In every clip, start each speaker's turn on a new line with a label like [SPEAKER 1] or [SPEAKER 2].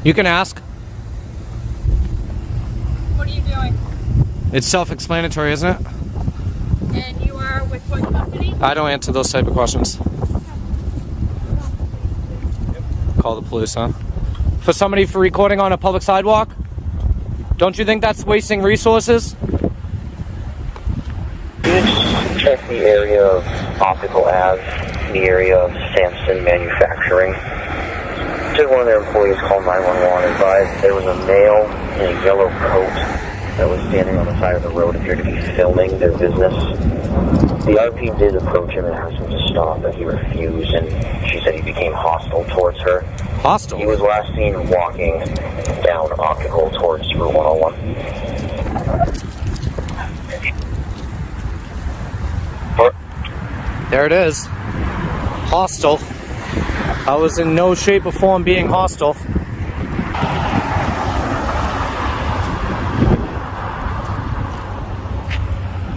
[SPEAKER 1] You can ask.
[SPEAKER 2] What are you doing?
[SPEAKER 1] It's self-explanatory, isn't it?
[SPEAKER 2] And you are with what company?
[SPEAKER 1] I don't answer those type of questions. Call the police, huh? For somebody for recording on a public sidewalk? Don't you think that's wasting resources?
[SPEAKER 3] Check the area of Optical Ave, the area of Sampson Manufacturing. Took one of their employees called 911 and advised there was a male in a yellow coat that was standing on the side of the road, appeared to be filming their business. The RP did approach him and asked him to stop, but he refused, and she said he became hostile towards her.
[SPEAKER 1] Hostile?
[SPEAKER 3] He was last seen walking down Optical towards Route 101.
[SPEAKER 1] There it is. Hostile. I was in no shape or form being hostile.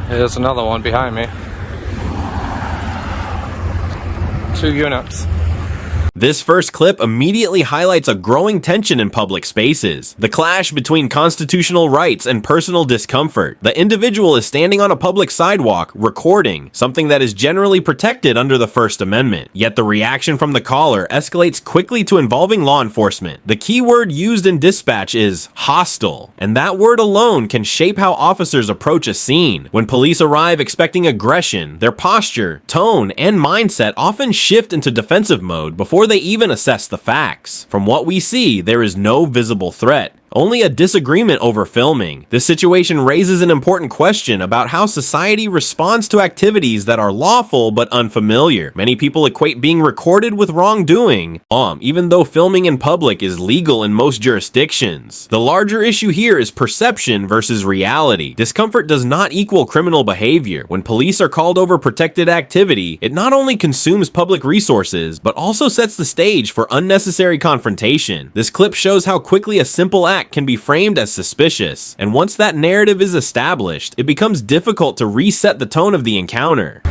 [SPEAKER 1] There's another one behind me. 2 units.
[SPEAKER 4] This first clip immediately highlights a growing tension in public spaces. The clash between constitutional rights and personal discomfort. The individual is standing on a public sidewalk, recording, something that is generally protected under the First Amendment. Yet the reaction from the caller escalates quickly to involving law enforcement. The key word used in dispatch is hostile, and that word alone can shape how officers approach a scene. When police arrive expecting aggression, their posture, tone, and mindset often shift into defensive mode before they even assess the facts. From what we see, there is no visible threat. Only a disagreement over filming. This situation raises an important question about how society responds to activities that are lawful but unfamiliar. Many people equate being recorded with wrongdoing, even though filming in public is legal in most jurisdictions. The larger issue here is perception versus reality. Discomfort does not equal criminal behavior. When police are called over protected activity, it not only consumes public resources, but also sets the stage for unnecessary confrontation. This clip shows how quickly a simple act can be framed as suspicious, and once that narrative is established, it becomes difficult to reset the tone of the encounter.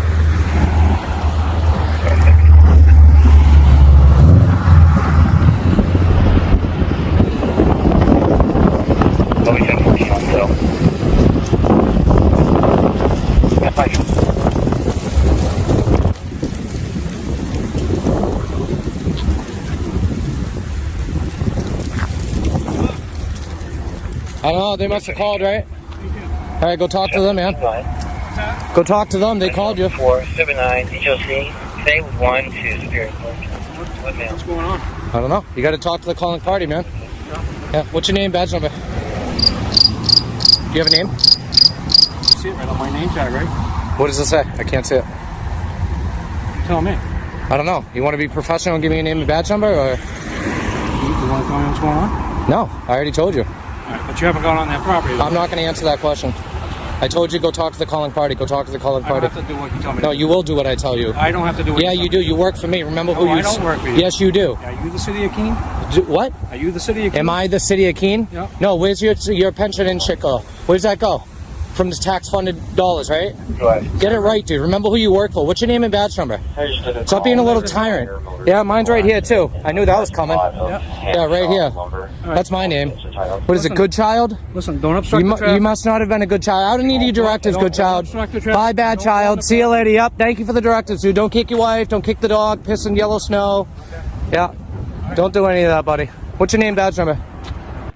[SPEAKER 1] I don't know, they must have called, right? Alright, go talk to them, man. Go talk to them, they called you.
[SPEAKER 3] 479 HOC, today with 1 to Superior Court. What's going on?
[SPEAKER 1] I don't know. You gotta talk to the calling party, man. Yeah, what's your name, badge number? Do you have a name?
[SPEAKER 5] You see it right on my name tag, right?
[SPEAKER 1] What does it say? I can't see it.
[SPEAKER 5] You tell me.
[SPEAKER 1] I don't know. You want to be professional and give me a name and badge number, or?
[SPEAKER 5] You want to tell me what's going on?
[SPEAKER 1] No, I already told you.
[SPEAKER 5] Alright, but you haven't gone on that property.
[SPEAKER 1] I'm not going to answer that question. I told you go talk to the calling party. Go talk to the calling party.
[SPEAKER 5] I don't have to do what you tell me.
[SPEAKER 1] No, you will do what I tell you.
[SPEAKER 5] I don't have to do what you tell me.
[SPEAKER 1] Yeah, you do. You work for me. Remember who you...
[SPEAKER 5] I don't work for you.
[SPEAKER 1] Yes, you do.
[SPEAKER 5] Are you the city of Keene?
[SPEAKER 1] What?
[SPEAKER 5] Are you the city of Keene?
[SPEAKER 1] Am I the city of Keene?
[SPEAKER 5] Yeah.
[SPEAKER 1] No, where's your pension and shit go? Where's that go? From the tax-funded dollars, right?
[SPEAKER 3] Right.
[SPEAKER 1] Get it right, dude. Remember who you work for. What's your name and badge number? Stop being a little tyrant. Yeah, mine's right here, too. I knew that was coming. Yeah, right here. That's my name. What is it, good child?
[SPEAKER 5] Listen, don't obstruct the traffic.
[SPEAKER 1] You must not have been a good child. I don't need your directives, good child. Bye, bad child. See you later. Yep, thank you for the directives, dude. Don't kick your wife. Don't kick the dog. Piss in yellow snow. Yeah. Don't do any of that, buddy. What's your name, badge number?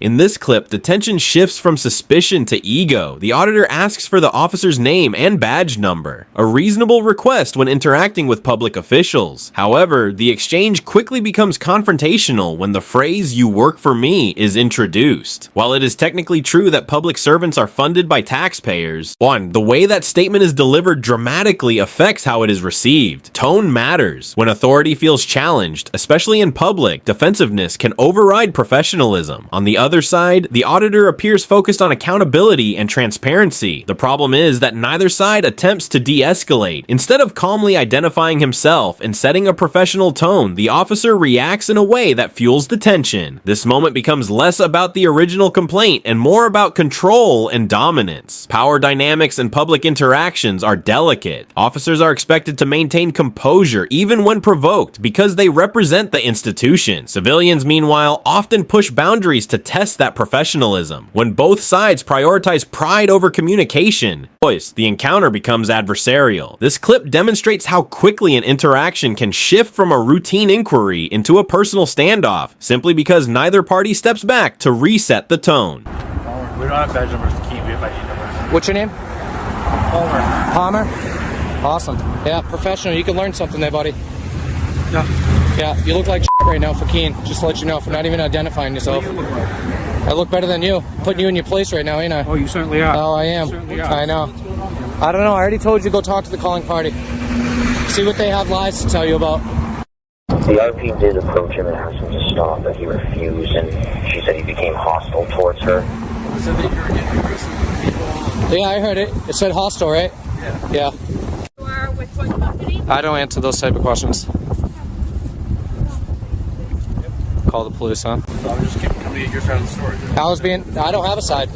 [SPEAKER 4] In this clip, the tension shifts from suspicion to ego. The auditor asks for the officer's name and badge number, a reasonable request when interacting with public officials. However, the exchange quickly becomes confrontational when the phrase "you work for me" is introduced. While it is technically true that public servants are funded by taxpayers, the way that statement is delivered dramatically affects how it is received. Tone matters. When authority feels challenged, especially in public, defensiveness can override professionalism. On the other other side, the auditor appears focused on accountability and transparency. The problem is that neither side attempts to de-escalate. Instead of calmly identifying himself and setting a professional tone, the officer reacts in a way that fuels the tension. This moment becomes less about the original complaint and more about control and dominance. Power dynamics and public interactions are delicate. Officers are expected to maintain composure even when provoked because they represent the institution. Civilians, meanwhile, often push boundaries to test that professionalism. When both sides prioritize pride over communication, the encounter becomes adversarial. This clip demonstrates how quickly an interaction can shift from a routine inquiry into a personal standoff, simply because neither party steps back to reset the tone.
[SPEAKER 5] We don't have badge numbers to keep. We have ID numbers.
[SPEAKER 1] What's your name?
[SPEAKER 5] Palmer.
[SPEAKER 1] Palmer? Awesome. Yeah, professional. You can learn something there, buddy.
[SPEAKER 5] Yeah.
[SPEAKER 1] Yeah, you look like shit right now for Keen. Just to let you know, for not even identifying yourself.
[SPEAKER 5] What do you look like?
[SPEAKER 1] I look better than you. Putting you in your place right now, ain't I?
[SPEAKER 5] Oh, you certainly are.
[SPEAKER 1] Oh, I am.
[SPEAKER 5] You certainly are.
[SPEAKER 1] I know. I don't know. I already told you go talk to the calling party. See what they have lies to tell you about.
[SPEAKER 3] The RP did approach him and asked him to stop, but he refused, and she said he became hostile towards her.
[SPEAKER 5] Said that you were getting aggressive with people.
[SPEAKER 1] Yeah, I heard it. It said hostile, right?
[SPEAKER 5] Yeah.
[SPEAKER 1] Yeah.
[SPEAKER 2] You are with what company?
[SPEAKER 1] I don't answer those type of questions. Call the police, huh?
[SPEAKER 5] So I'm just coming to get your side of the story.
[SPEAKER 1] I don't have a side.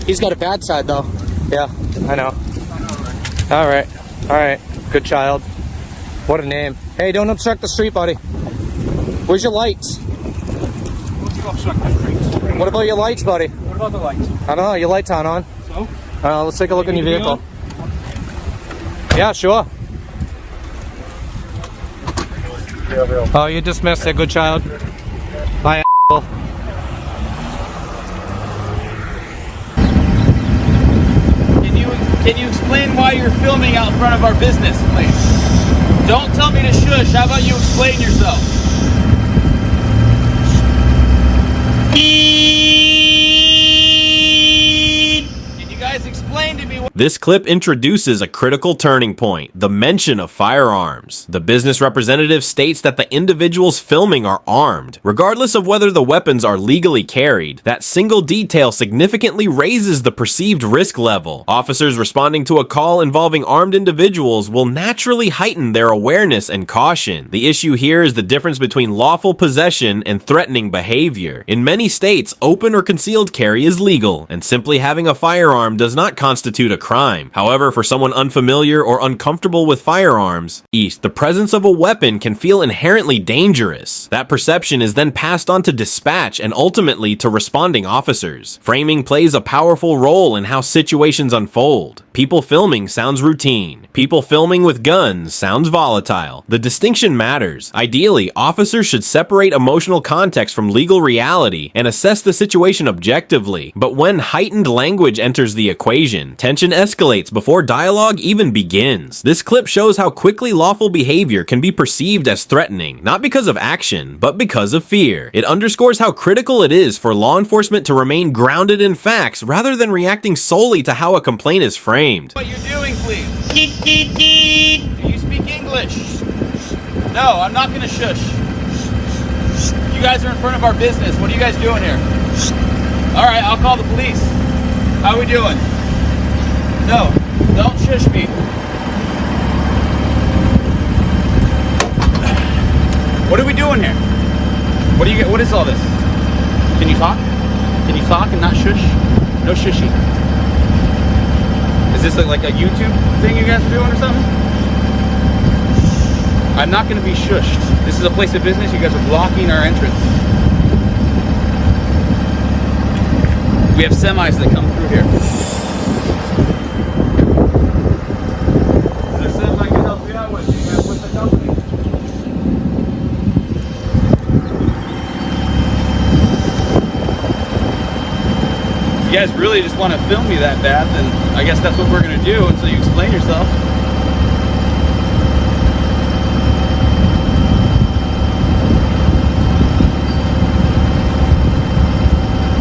[SPEAKER 1] He's got a bad side, though. Yeah, I know. All right. All right. Good child. What a name. Hey, don't obstruct the street, buddy. Where's your lights?
[SPEAKER 5] You obstruct the streets.
[SPEAKER 1] What about your lights, buddy?
[SPEAKER 5] What about the lights?
[SPEAKER 1] I don't know. Your lights aren't on.
[SPEAKER 5] So?
[SPEAKER 1] Let's take a look in your
[SPEAKER 5] Can you
[SPEAKER 1] vehicle. Yeah, sure. Oh, you're dismissed there, good child. Bye, asshole.
[SPEAKER 6] Can you explain why you're filming out in front of our business, please? Don't tell me to shush. How about you explain yourself? Can you guys explain to me what...
[SPEAKER 4] This clip introduces a critical turning point, the mention of firearms. The business representative states that the individuals filming are armed. Regardless of whether the weapons are legally carried, that single detail significantly raises the perceived risk level. Officers responding to a call involving armed individuals will naturally heighten their awareness and caution. The issue here is the difference between lawful possession and threatening behavior. In many states, open or concealed carry is legal, and simply having a firearm does not constitute a crime. However, for someone unfamiliar or uncomfortable with firearms, the presence of a weapon can feel inherently dangerous. That perception is then passed on to dispatch and ultimately to responding officers. Framing plays a powerful role in how situations unfold. People filming sounds routine. People filming with guns sounds volatile. The distinction matters. Ideally, officers should separate emotional context from legal reality and assess the situation objectively. But when heightened language enters the equation, tension escalates before dialogue even begins. This clip shows how quickly lawful behavior can be perceived as threatening, not because of action, but because of fear. It underscores how critical it is for law enforcement to remain grounded in facts rather than reacting solely to how a complaint is framed.
[SPEAKER 6] What you're doing, please? Do you speak English? No, I'm not gonna shush. You guys are in front of our business. What are you guys doing here? All right, I'll call the police. How are we doing? No, don't shush me. What are we doing here? What is all this? Can you talk? Can you talk and not shush? No shushing. Is this like a YouTube thing you guys are doing or something? I'm not going to be shushed. This is a place of business. You guys are blocking our entrance. We have semis that come through here. Is there something I can help you out with? You guys with the company? If you guys really just want to film me that bad, then I guess that's what we're going to do until you explain yourself.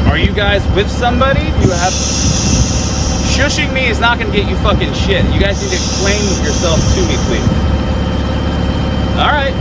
[SPEAKER 6] Are you guys with somebody? Do you have... Shushing me is not going to get you fucking shit. You guys need to explain yourself to me, please. Alright.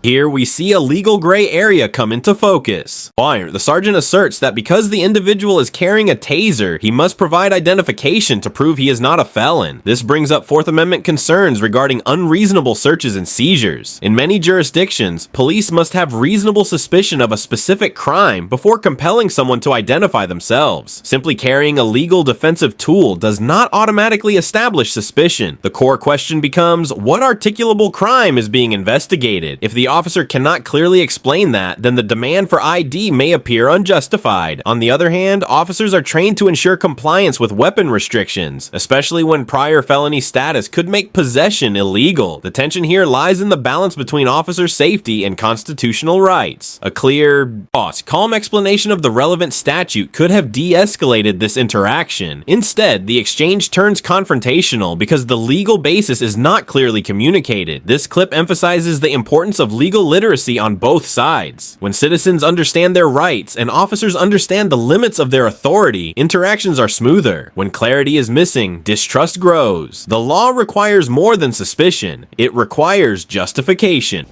[SPEAKER 4] Here we see a legal gray area come into focus. Why? The sergeant asserts that because the individual is carrying a taser, he must provide identification to prove he is not a felon. This brings up Fourth Amendment concerns regarding unreasonable searches and seizures. In many jurisdictions, police must have reasonable suspicion of a specific crime before compelling someone to identify themselves. Simply carrying a legal defensive tool does not automatically establish suspicion. The core question becomes, what articulable crime is being investigated? If the officer cannot clearly explain that, then the demand for ID may appear unjustified. On the other hand, officers are trained to ensure compliance with weapon restrictions, especially when prior felony status could make possession illegal. The tension here lies in the balance between officer safety and constitutional rights. A clear, calm explanation of the relevant statute could have de-escalated this interaction. Instead, the exchange turns confrontational because the legal basis is not clearly communicated. This clip emphasizes the importance of legal literacy on both sides. When citizens understand their rights and officers understand the limits of their authority, interactions are smoother. When clarity is missing, distrust grows. The law requires more than suspicion. It requires justification.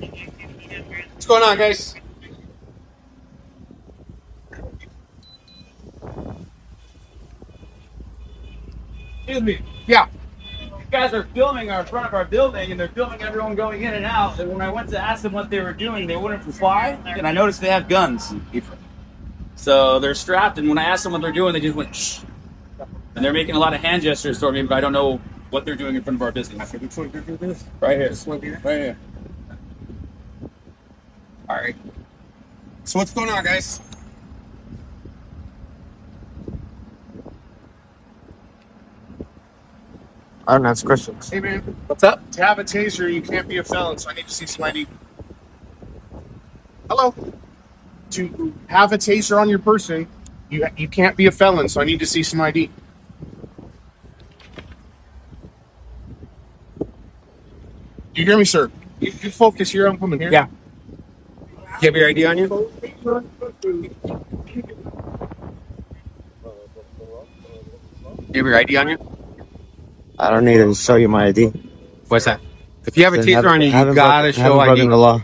[SPEAKER 5] What's going on, guys? Excuse me. Yeah.
[SPEAKER 6] You guys are filming our front of our building, and they're filming everyone going in and out. And when I went to ask them what they were doing, they wouldn't reply. And I noticed they have guns. So they're strapped, and when I asked them what they're doing, they just went shh. And they're making a lot of hand gestures toward me, but I don't know what they're doing in front of our business. Right here.
[SPEAKER 5] This one here? Right here. All right. So what's going on, guys?
[SPEAKER 7] I don't ask questions.
[SPEAKER 5] Hey, man.
[SPEAKER 1] What's up?
[SPEAKER 5] To have a taser, you can't be a felon, so I need to see some ID. Hello? To have a taser on your person, you can't be a felon, so I need to see some ID. Do you hear me, sir? You focus here. I'm coming here.
[SPEAKER 1] Yeah. You have your ID on you? You have your ID on you?
[SPEAKER 7] I don't need to show you my ID.
[SPEAKER 1] What's that? If you have a
[SPEAKER 7] Then
[SPEAKER 1] taser on you, you
[SPEAKER 7] haven't
[SPEAKER 1] gotta show ID.
[SPEAKER 7] broken the law.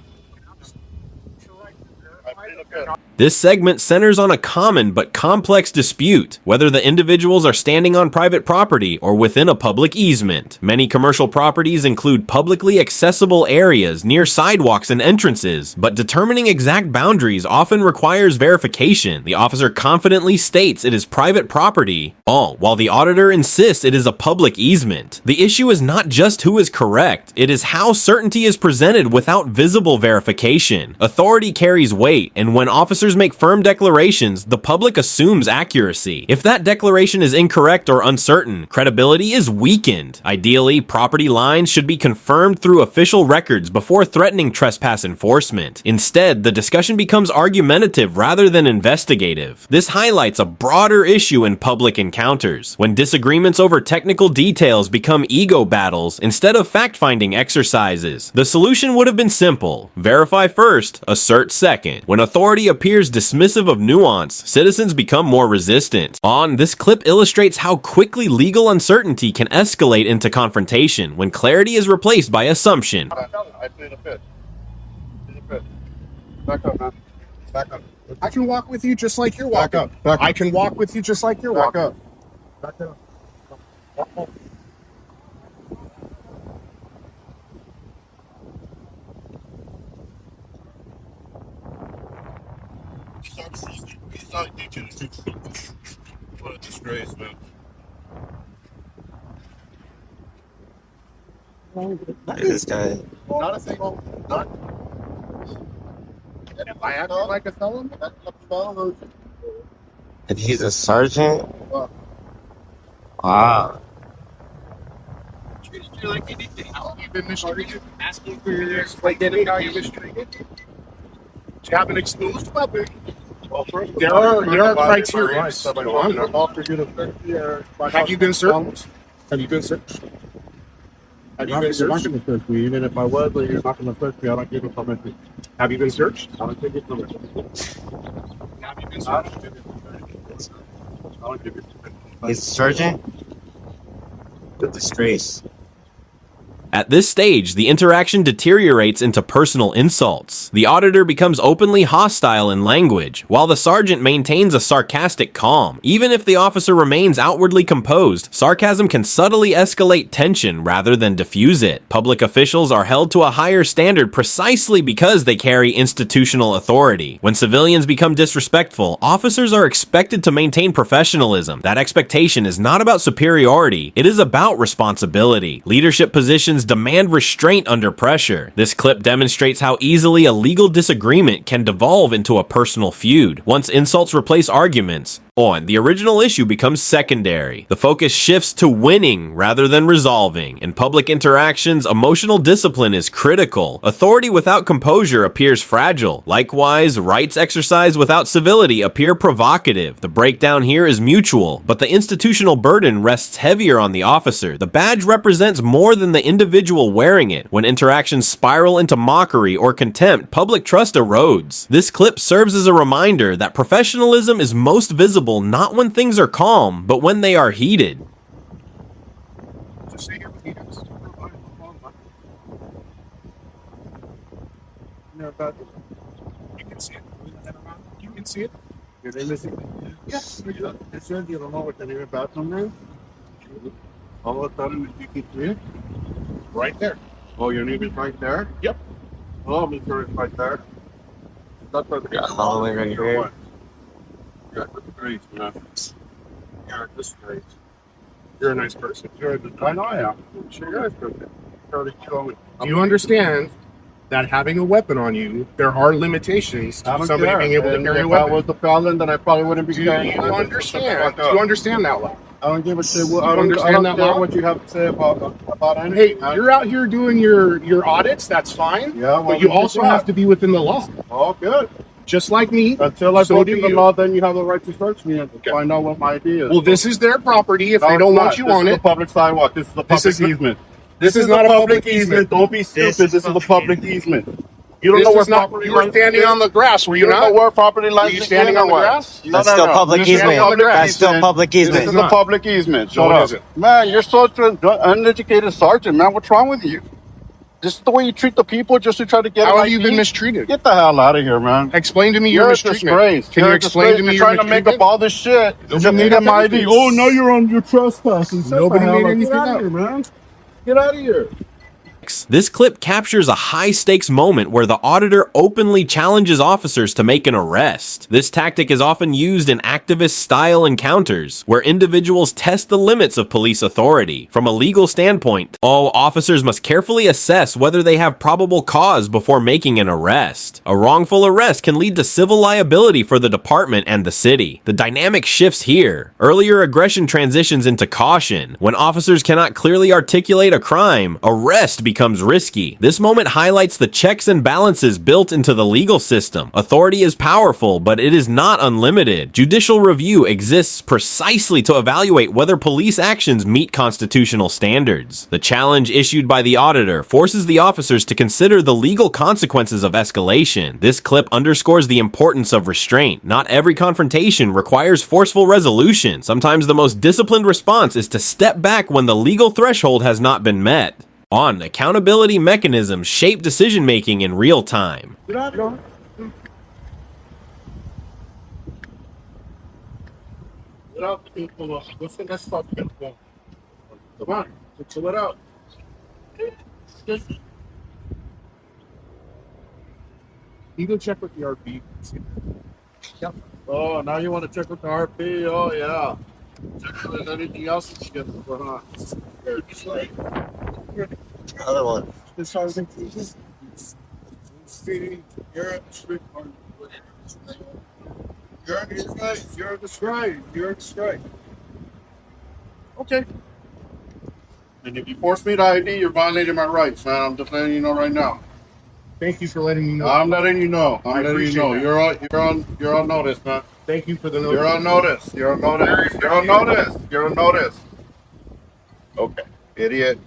[SPEAKER 4] This segment centers on a common but complex dispute, whether the individuals are standing on private property or within a public easement. Many commercial properties include publicly accessible areas near sidewalks and entrances, but determining exact boundaries often requires verification. The officer confidently states it is private property, all while the auditor insists it is a public easement. The issue is not just who is correct, it is how certainty is presented without visible verification. Authority carries weight, and when officers make firm declarations, the public assumes accuracy. If that declaration is incorrect or uncertain, credibility is weakened. Ideally, property lines should be confirmed through official records before threatening trespass enforcement. Instead, the discussion becomes argumentative rather than investigative. This highlights a broader issue in public encounters, when disagreements over technical details become ego battles instead of fact-finding exercises. The solution would have been simple: verify first, assert second. When authority appears dismissive of nuance, citizens become more resistant. This clip illustrates how quickly legal uncertainty can escalate into confrontation when clarity is replaced by assumption.
[SPEAKER 5] I played a bit. Back up, man. Back up. I can walk with you just like you're walking. Back up. Back up. I can walk with you just like you're walking. Back up. Back up.
[SPEAKER 8] What a disgrace, man.
[SPEAKER 7] Look at this guy.
[SPEAKER 5] Not a single. Not. And if I act like a felon, that's a felon.
[SPEAKER 7] And he's a sergeant?
[SPEAKER 5] Wow.
[SPEAKER 7] Wow.
[SPEAKER 5] Treated you like anything. How long have you been mistreated? Asking for your identity, how you mistreated? Do you have an exposed weapon?
[SPEAKER 8] Well,
[SPEAKER 5] There are criteria. Have you been searched? Have you been searched? Have you been searched?
[SPEAKER 8] You're not going to search me. Even if I was, you're not going to search me. I don't give a permission.
[SPEAKER 5] Have you been searched?
[SPEAKER 8] I don't give you permission.
[SPEAKER 5] Have you been searched?
[SPEAKER 8] I don't give you permission.
[SPEAKER 7] He's a sergeant? The disgrace.
[SPEAKER 4] At this stage, the interaction deteriorates into personal insults. The auditor becomes openly hostile in language, while the sergeant maintains a sarcastic calm. Even if the officer remains outwardly composed, sarcasm can subtly escalate tension rather than diffuse it. Public officials are held to a higher standard precisely because they carry institutional authority. When civilians become disrespectful, officers are expected to maintain professionalism. That expectation is not about superiority, it is about responsibility. Leadership positions demand restraint under pressure. This clip demonstrates how easily a legal disagreement can devolve into a personal feud. Once insults replace arguments, the original issue becomes secondary. The focus shifts to winning rather than resolving. In public interactions, emotional discipline is critical. Authority without composure appears fragile. Likewise, rights exercised without civility appear provocative. The breakdown here is mutual, but the institutional burden rests heavier on the officer. The badge represents more than the individual wearing it. When interactions spiral into mockery or contempt, public trust erodes. This clip serves as a reminder that professionalism is most visible not when things are calm, but when they are heated.
[SPEAKER 5] Just stay here with me. You can see it. You can see it.
[SPEAKER 8] Your name is?
[SPEAKER 5] Yes.
[SPEAKER 8] It says you don't know what the name of bathroom is? All of a sudden, you can see it?
[SPEAKER 5] Right there.
[SPEAKER 8] Oh, your name is right there?
[SPEAKER 5] Yep.
[SPEAKER 8] Oh, me sure it's right there. That's what the
[SPEAKER 7] All the way right here.
[SPEAKER 8] Yeah, that's great, man.
[SPEAKER 5] Yeah, this is great. You're a nice person.
[SPEAKER 8] I know I am. Sure, you're a nice person.
[SPEAKER 5] Do you understand that having a weapon on you, there are limitations
[SPEAKER 8] I
[SPEAKER 5] to
[SPEAKER 8] don't
[SPEAKER 5] somebody
[SPEAKER 8] care.
[SPEAKER 5] being able to
[SPEAKER 8] And
[SPEAKER 5] carry a
[SPEAKER 8] if
[SPEAKER 5] weapon?
[SPEAKER 8] I was the felon, then I probably wouldn't be
[SPEAKER 5] Do
[SPEAKER 8] carrying
[SPEAKER 5] you
[SPEAKER 8] a weapon.
[SPEAKER 5] understand? Do you understand that law?
[SPEAKER 8] I don't give a shit.
[SPEAKER 5] You
[SPEAKER 8] I don't
[SPEAKER 5] understand that
[SPEAKER 8] care
[SPEAKER 5] law?
[SPEAKER 8] what you have to say about
[SPEAKER 5] Hey,
[SPEAKER 8] anything. man.
[SPEAKER 5] you're out here doing your audits. That's fine.
[SPEAKER 8] Yeah, well,
[SPEAKER 5] but you
[SPEAKER 8] then
[SPEAKER 5] also
[SPEAKER 8] good
[SPEAKER 5] have
[SPEAKER 8] job.
[SPEAKER 5] to be within the law,
[SPEAKER 8] Oh, good.
[SPEAKER 5] just like me.
[SPEAKER 8] Until I
[SPEAKER 5] So
[SPEAKER 8] broke
[SPEAKER 5] do
[SPEAKER 8] the
[SPEAKER 5] you.
[SPEAKER 8] law, then you have the right to search me and
[SPEAKER 5] Okay.
[SPEAKER 8] find out what my ID is.
[SPEAKER 5] Well, this is their property. If
[SPEAKER 8] No,
[SPEAKER 5] they
[SPEAKER 8] it's
[SPEAKER 5] don't
[SPEAKER 8] not.
[SPEAKER 5] want you
[SPEAKER 8] This
[SPEAKER 5] on
[SPEAKER 8] is
[SPEAKER 5] it,
[SPEAKER 8] a public sidewalk. This is a
[SPEAKER 5] This
[SPEAKER 8] public
[SPEAKER 5] is not-
[SPEAKER 8] easement.
[SPEAKER 5] this is not a public easement.
[SPEAKER 8] Don't be stupid. This is a public easement. You don't
[SPEAKER 5] This
[SPEAKER 8] know where
[SPEAKER 5] is not.
[SPEAKER 8] property
[SPEAKER 5] You were
[SPEAKER 8] lines
[SPEAKER 5] standing
[SPEAKER 8] begin?
[SPEAKER 5] on the grass. Were
[SPEAKER 8] You
[SPEAKER 5] you
[SPEAKER 8] don't know
[SPEAKER 5] not?
[SPEAKER 8] where property lines
[SPEAKER 5] Were you
[SPEAKER 8] begin
[SPEAKER 5] standing
[SPEAKER 8] or
[SPEAKER 5] on the
[SPEAKER 8] what?
[SPEAKER 5] grass?
[SPEAKER 7] That's still public
[SPEAKER 5] You're standing
[SPEAKER 7] easement.
[SPEAKER 5] on the grass.
[SPEAKER 7] That's still public
[SPEAKER 8] This
[SPEAKER 7] easement.
[SPEAKER 8] is a public easement.
[SPEAKER 5] No,
[SPEAKER 8] Shut
[SPEAKER 5] it
[SPEAKER 8] up.
[SPEAKER 5] isn't.
[SPEAKER 8] Man, you're such an uneducated sergeant, man. What's wrong with you? This is the way you treat the people just to try to get
[SPEAKER 5] How
[SPEAKER 8] an
[SPEAKER 5] have you
[SPEAKER 8] ID?
[SPEAKER 5] been mistreated?
[SPEAKER 8] Get the hell out of here, man.
[SPEAKER 5] Explain to me your
[SPEAKER 8] You're a
[SPEAKER 5] mistreatment.
[SPEAKER 8] disgrace.
[SPEAKER 5] Can
[SPEAKER 8] You're
[SPEAKER 5] you
[SPEAKER 8] a
[SPEAKER 5] explain
[SPEAKER 8] disgrace.
[SPEAKER 5] to me
[SPEAKER 8] You're
[SPEAKER 5] your
[SPEAKER 8] trying to make up
[SPEAKER 5] mistreatment?
[SPEAKER 8] all this shit.
[SPEAKER 5] Nobody
[SPEAKER 8] Just
[SPEAKER 5] made
[SPEAKER 8] to
[SPEAKER 5] up
[SPEAKER 8] get my ID.
[SPEAKER 5] anything.
[SPEAKER 8] Oh, now you're on your trespassing. Shut
[SPEAKER 5] Nobody
[SPEAKER 8] the hell
[SPEAKER 5] made
[SPEAKER 8] up.
[SPEAKER 5] anything
[SPEAKER 8] Get out
[SPEAKER 5] up.
[SPEAKER 8] of here, man. Get out of here.
[SPEAKER 4] This clip captures a high-stakes moment where the auditor openly challenges officers to make an arrest. This tactic is often used in activist-style encounters, where individuals test the limits of police authority. From a legal standpoint, all officers must carefully assess whether they have probable cause before making an arrest. A wrongful arrest can lead to civil liability for the department and the city. The dynamic shifts here. Earlier aggression transitions into caution. When officers cannot clearly articulate a crime, arrest becomes risky. This moment highlights the checks and balances built into the legal system. Authority is powerful, but it is not unlimited. Judicial review exists precisely to evaluate whether police actions meet constitutional standards. The challenge issued by the auditor forces the officers to consider the legal consequences of escalation. This clip underscores the importance of restraint. Not every confrontation requires forceful resolution. Sometimes the most disciplined response is to step back when the legal threshold has not been met. Accountability mechanisms shape decision-making in real time.
[SPEAKER 8] Get out of here. Get out. What's the next stop? Come on. Chill it out.
[SPEAKER 5] You go check with the RP.
[SPEAKER 8] Yep. Oh, now you want to check with the RP? Oh, yeah. Check with anything else that you get going on.
[SPEAKER 7] Other one.
[SPEAKER 8] This is see, you're a strict one. You're a disgrace. You're a disgrace. You're a disgrace. Okay. And if you force me to ID, you're violating my rights, man. I'm just letting you know right now.
[SPEAKER 5] Thank you for letting me know.
[SPEAKER 8] I'm letting you know.
[SPEAKER 5] I
[SPEAKER 8] I'm letting you
[SPEAKER 5] appreciate
[SPEAKER 8] know.
[SPEAKER 5] that.
[SPEAKER 8] You're on notice, man.
[SPEAKER 5] Thank you for the
[SPEAKER 8] You're on notice. You're on notice. You're on notice. You're on notice. Okay. Idiot.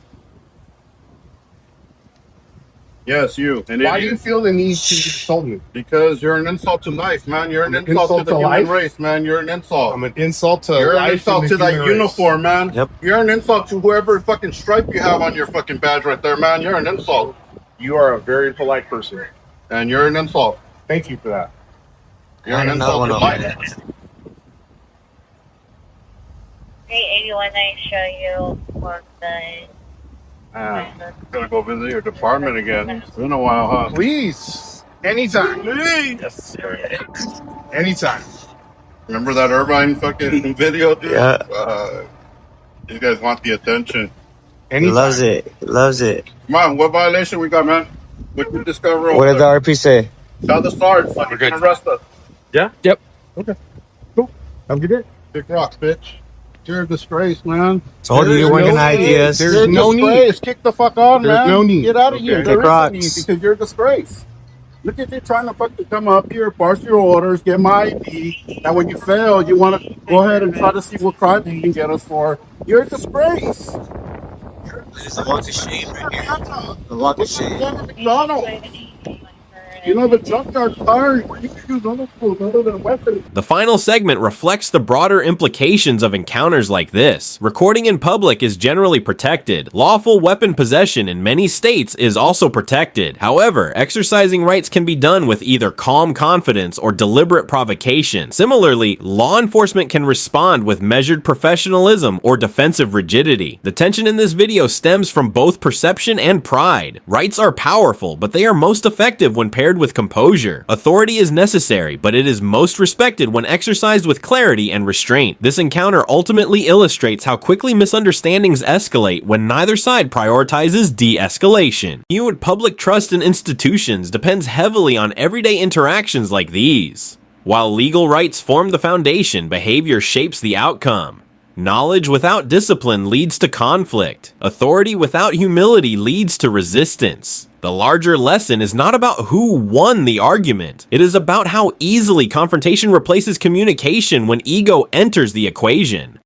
[SPEAKER 8] Yes, you. And
[SPEAKER 5] Why do you feel the need to insult me?
[SPEAKER 8] Because you're an insult to life, man. You're an
[SPEAKER 5] I'm an
[SPEAKER 8] insult to
[SPEAKER 5] insult
[SPEAKER 8] the
[SPEAKER 5] to
[SPEAKER 8] human
[SPEAKER 5] life?
[SPEAKER 8] race, man. You're an insult.
[SPEAKER 5] I'm an insult to
[SPEAKER 8] You're
[SPEAKER 5] life
[SPEAKER 8] an insult
[SPEAKER 5] and
[SPEAKER 8] to
[SPEAKER 5] the
[SPEAKER 8] that
[SPEAKER 5] human race.
[SPEAKER 8] uniform, man.
[SPEAKER 7] Yep.
[SPEAKER 8] You're an insult to whoever fucking stripe you have on your fucking badge right there, man. You're an insult.
[SPEAKER 5] You are a very polite person.
[SPEAKER 8] And you're an insult.
[SPEAKER 5] Thank you for that.
[SPEAKER 8] You're an
[SPEAKER 7] Another
[SPEAKER 8] insult
[SPEAKER 7] one
[SPEAKER 8] to
[SPEAKER 7] up.
[SPEAKER 8] life.
[SPEAKER 9] 381, I show you for the.
[SPEAKER 8] Gonna go visit your department again. It's been a while, huh?
[SPEAKER 5] Please. Anytime.
[SPEAKER 7] Yes, sir.
[SPEAKER 5] Anytime.
[SPEAKER 8] Remember that Irvine fucking video, dude?
[SPEAKER 7] Yeah.
[SPEAKER 8] You guys want the attention.
[SPEAKER 7] He
[SPEAKER 5] Anytime.
[SPEAKER 7] loves it. He loves it.
[SPEAKER 8] Come on, what violation we got, man? What you discover?
[SPEAKER 7] What did the RP say?
[SPEAKER 8] Tell the stars. We're good. Arrest us.
[SPEAKER 5] Have a good day.
[SPEAKER 8] Big rock, bitch. You're a disgrace, man.
[SPEAKER 7] Told you
[SPEAKER 8] There's
[SPEAKER 7] you're working
[SPEAKER 8] no need.
[SPEAKER 7] ideas.
[SPEAKER 5] There's
[SPEAKER 8] You're a
[SPEAKER 5] no
[SPEAKER 8] disgrace. Kick the fuck on,
[SPEAKER 5] There's
[SPEAKER 8] man.
[SPEAKER 5] no need.
[SPEAKER 8] Get out of here.
[SPEAKER 5] Okay.
[SPEAKER 8] There
[SPEAKER 7] Kick
[SPEAKER 8] is a
[SPEAKER 7] rocks.
[SPEAKER 8] need because you're a disgrace. Look at you trying to fucking come up here, parse your orders, get my ID. And when you fail, you want to go ahead and try to see what crime you can get us for. You're a disgrace.
[SPEAKER 7] It's a walk of shame right here. A walk of shame.
[SPEAKER 8] McDonald's. You know, the junkyard fire, you can use other tools other than weapons.
[SPEAKER 4] The final segment reflects the broader implications of encounters like this. Recording in public is generally protected. Lawful weapon possession in many states is also protected. However, exercising rights can be done with either calm confidence or deliberate provocation. Similarly, law enforcement can respond with measured professionalism or defensive rigidity. The tension in this video stems from both perception and pride. Rights are powerful, but they are most effective when paired with composure. Authority is necessary, but it is most respected when exercised with clarity and restraint. This encounter ultimately illustrates how quickly misunderstandings escalate when neither side prioritizes de-escalation. Viewed public trust in institutions depends heavily on everyday interactions like these. While legal rights form the foundation, behavior shapes the outcome. Knowledge without discipline leads to conflict. Authority without humility leads to resistance. The larger lesson is not about who won the argument. It is about how easily confrontation replaces communication when ego enters the equation.